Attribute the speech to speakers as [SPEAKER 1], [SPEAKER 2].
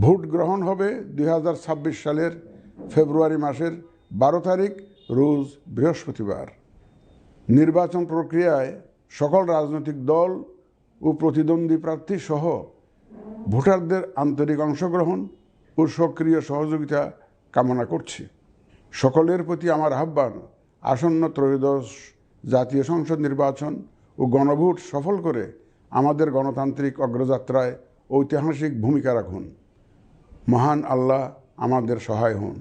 [SPEAKER 1] Vote গ্রহণ হবে 2026 সালের ফেব্রুয়ারি মাসের 12 তারিখ রোজ বৃহস্পতিবার। নির্বাচন প্রক্রিয়ায় সকল রাজনৈতিক দল ও প্রতিদ্বন্দ্বী প্রার্থী সহ ভোটারদের আন্তরিক অংশগ্রহণ ও সক্রিয় সহযোগিতা কামনা করছি। সকলের প্রতি আমার আহ্বান, আসন্ন ত্রয়োদশ জাতীয় সংসদ নির্বাচন ও গণভোট সফল করে আমাদের গণতান্ত্রিক অগ্রযাত্রায় ঐতিহাসিক ভূমিকা রাখুন। মহান আল্লাহ আমাদের সহায় হন।